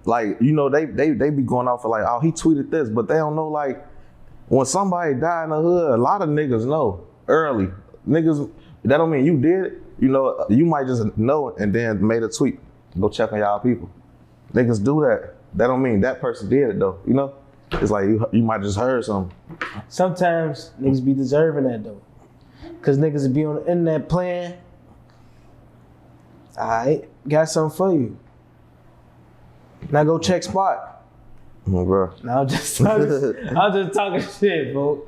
like, you know, they be going off for like, oh, he tweeted this, but they don't know, like, when somebody die in the hood, a lot of niggas know early. Niggas, that don't mean you did it. You know, you might just know it and then made a tweet. Go check on y'all people. Niggas do that. That don't mean that person did it though, you know? It's like you might just heard something. Sometimes niggas be deserving that though. Cause niggas be on the internet playing. Alright, got something for you. Now go check Spot. Oh, bro. No, I'm just talking shit, bro.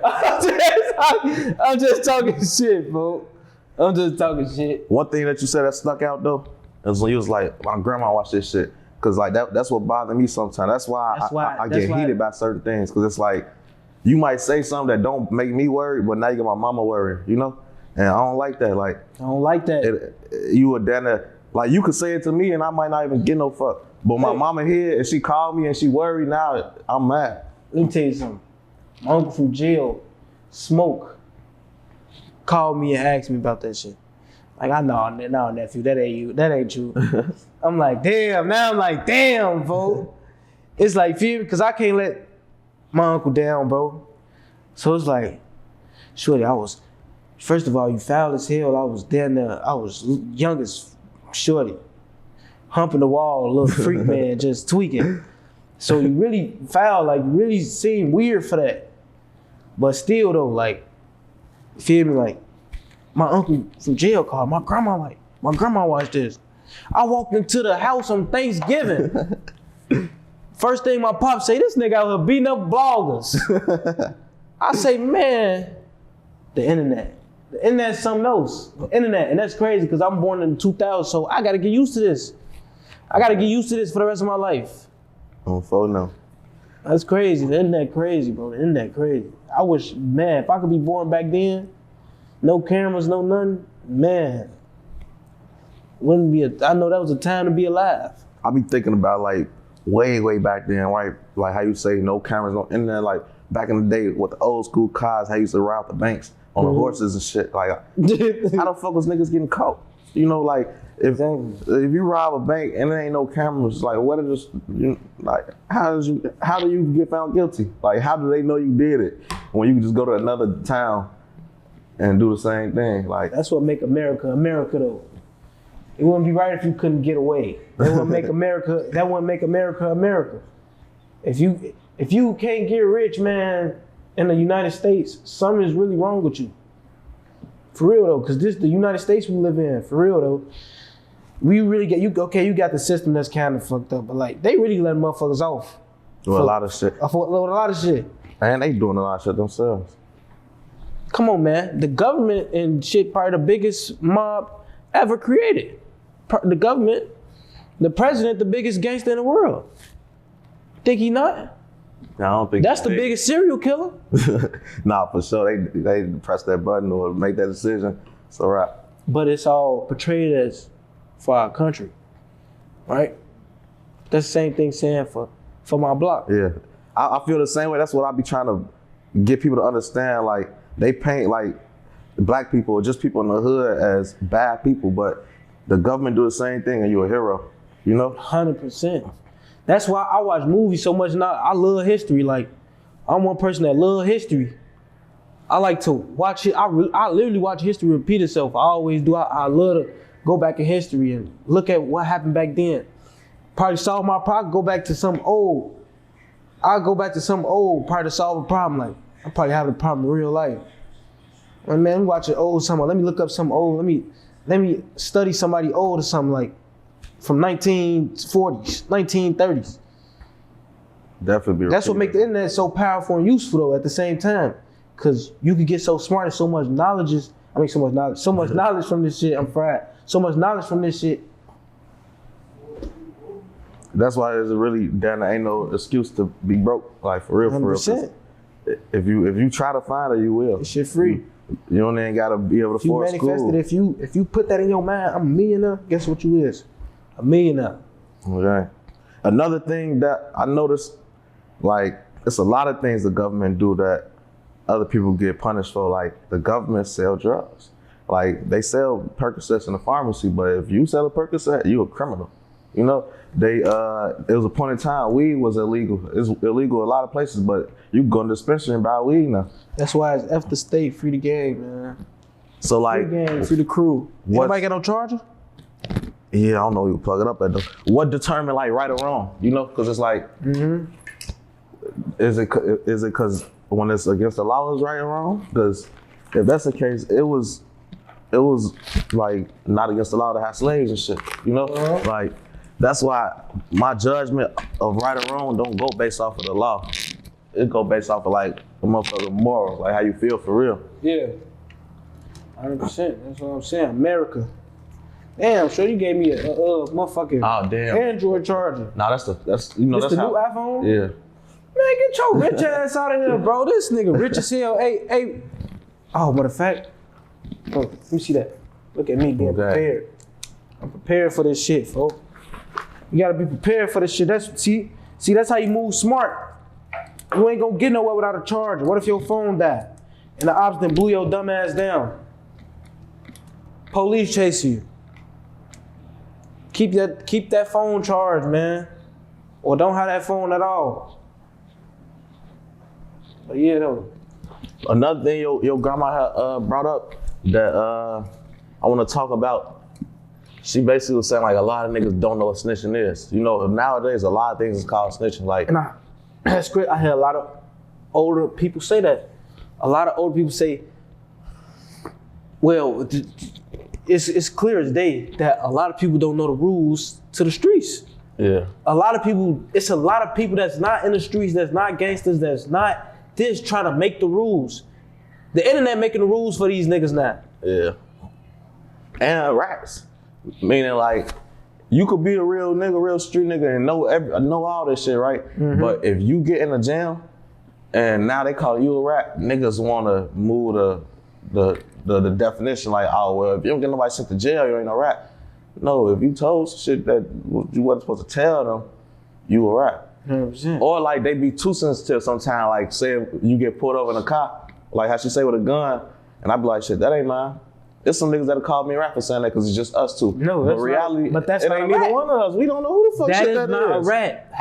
I'm just talking shit, bro. I'm just talking shit. One thing that you said that stuck out though, is when you was like, my grandma watched this shit. Cause like that's what bothered me sometimes. That's why I get heated by certain things. Cause it's like, you might say something that don't make me worried, but now you get my mama worried, you know? And I don't like that. Like, I don't like that. You would then, like, you could say it to me and I might not even get no fuck. But my mama here, and she called me and she worried, now I'm mad. Let me tell you something. My uncle from jail, Smoke, called me and asked me about that shit. Like, I know, no, nephew, that ain't you. That ain't you. I'm like, damn. Now I'm like, damn, bro. It's like, feel me? Because I can't let my uncle down, bro. So it's like, shorty, first of all, you foul as hell. I was down there. I was young as shorty. Humping the wall, a little freak man, just tweaking. So you really foul, like, you really seem weird for that. But still though, like, feel me, like, my uncle from jail called, my grandma watched this. I walked into the house on Thanksgiving. First thing my pop say, this nigga out here beating up bloggers. I say, man, the internet. The internet's something else. The internet, and that's crazy because I'm born in 2000, so I gotta get used to this. I gotta get used to this for the rest of my life. On phone now. That's crazy. The internet crazy, bro. The internet crazy. I wish, man, if I could be born back then, no cameras, no nothing, man. Wouldn't be I know that was a time to be alive. I be thinking about like way back then, right? Like how you say no cameras, no internet, like back in the day with the old school cars, how you used to rob the banks on the horses and shit. Like, how the fuck was niggas getting caught? You know, like, if you rob a bank and there ain't no cameras, like, what is this, like, how do you get found guilty? Like, how do they know you did it when you can just go to another town and do the same thing? Like, that's what make America America though. It wouldn't be right if you couldn't get away. That wouldn't make America America. If you can't get rich, man, in the United States, something is really wrong with you. For real though, because this the United States we live in. For real though, we really get you. Okay, you got the system that's kind of fucked up, but like they really let motherfuckers off. Do a lot of shit. For a lot of shit. And they doing a lot of shit themselves. Come on, man. The government and shit probably the biggest mob ever created. The government, the president, the biggest gangster in the world. Think he not? I don't think that's the biggest serial killer. Nah, for sure. They press that button or make that decision. It's all right. But it's all portrayed as for our country, right? That's the same thing saying for my block. Yeah, I feel the same way. That's what I be trying to get people to understand. Like they paint like black people or just people in the hood as bad people, but the government do the same thing and you're a hero, you know? 100%. That's why I watch movies so much now. I love history. Like, I'm one person that love history. I like to watch it. I literally watch history repeat itself. I always do. I love to go back in history and look at what happened back then. Probably solve my problem, go back to some old. I'll go back to some old, probably to solve a problem. Like, I probably have a problem in real life. And man, let me watch an old something. Let me look up some old. Let me study somebody old or something like from 1940s, 1930s. Definitely. That's what makes the internet so powerful and useful though at the same time. Cause you could get so smart and so much knowledge from this shit, I'm fried. So much knowledge from this shit. That's why there's really ain't no excuse to be broke. Like for real, 100%. If you try to find it, you will. This shit free. You don't even gotta be able to afford school. If you put that in your mind, I'm a millionaire, guess what you is? A millionaire. Okay. Another thing that I noticed, like, it's a lot of things the government do that other people get punished for. Like, the government sell drugs. Like, they sell Percocets in the pharmacy, but if you sell a Percocet, you a criminal. You know, it was a point in time weed was illegal. It's illegal a lot of places, but you can go to the dispensary and buy weed now. That's why it's F the state, free the gang, man. So like, free the gang, free the crew. Anybody got no charger? Yeah, I don't know. You plug it up at though. What determined like right or wrong? You know, because it's like, is it because when it's against the law is right or wrong? Because if that's the case, it was like not against the law to have slaves and shit. You know, like that's why my judgment of right or wrong don't go based off of the law. It go based off of like the motherfucking morals, like how you feel for real. Yeah, 100%. That's what I'm saying. America. Damn, sure you gave me a motherfucking Android charger. Nah, that's the new iPhone? Yeah. Man, get your rich ass out of here, bro. This nigga rich as hell. Hey. Oh, matter of fact, let me see that. Look at me being prepared. I'm prepared for this shit, folks. You gotta be prepared for this shit. See, that's how you move smart. You ain't gonna get nowhere without a charger. What if your phone died and the ops then blew your dumb ass down? Police chase you. Keep that phone charged, man. Or don't have that phone at all. But yeah, though. Another thing your grandma had brought up that I want to talk about. She basically was saying like a lot of niggas don't know what snitching is. You know, nowadays a lot of things is called snitching. Like, and that's great. I hear a lot of older people say that. A lot of older people say, well, it's clear as day that a lot of people don't know the rules to the streets. Yeah. It's a lot of people that's not in the streets, that's not gangsters, that's not this trying to make the rules. The internet making the rules for these niggas now. Yeah. And rats. Meaning like, you could be a real nigga, real street nigga and know all this shit, right? But if you get in a jam and now they call you a rat, niggas wanna move the definition like, oh, well, if you don't get nobody sent to jail, you ain't no rat. No, if you told shit that you wasn't supposed to tell them, you a rat. 100%. Or like they be too sensitive sometimes, like say you get pulled over in a car, like how she say with a gun, and I be like, shit, that ain't mine. There's some niggas that'll call me a rat for saying that because it's just us two. No, that's but reality, but that's it not ain't a rat. neither one of us. We don't know who the fuck that shit is not a rat.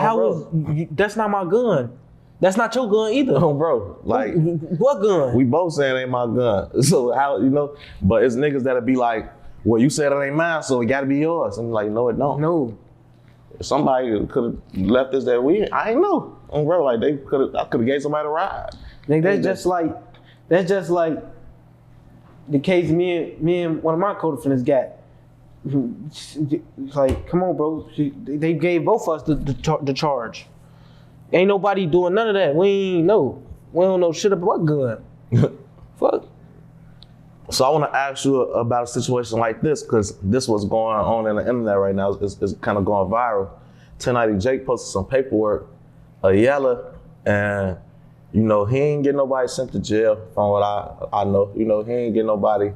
That's not my gun. That's not your gun either. Oh, bro, like what gun? We both saying it ain't my gun. So how, you know? But it's niggas that'll be like, well, you said it ain't mine, so it gotta be yours. And I'm like, no, it don't. No. If somebody could have left us that way, I ain't know. Oh, bro, like I could have gave somebody a ride. Nigga, that's just like the case me and one of my co-defendants got. It's like, come on, bro. They gave both of us the charge. Ain't nobody doing none of that. We don't know shit about what gun. Fuck. So I want to ask you about a situation like this, because this what's going on in the internet right now. It's kind of going viral. 1090 Jake posted some paperwork, a yeller, and you know, he ain't get nobody sent to jail from what I know. You know, he ain't get nobody.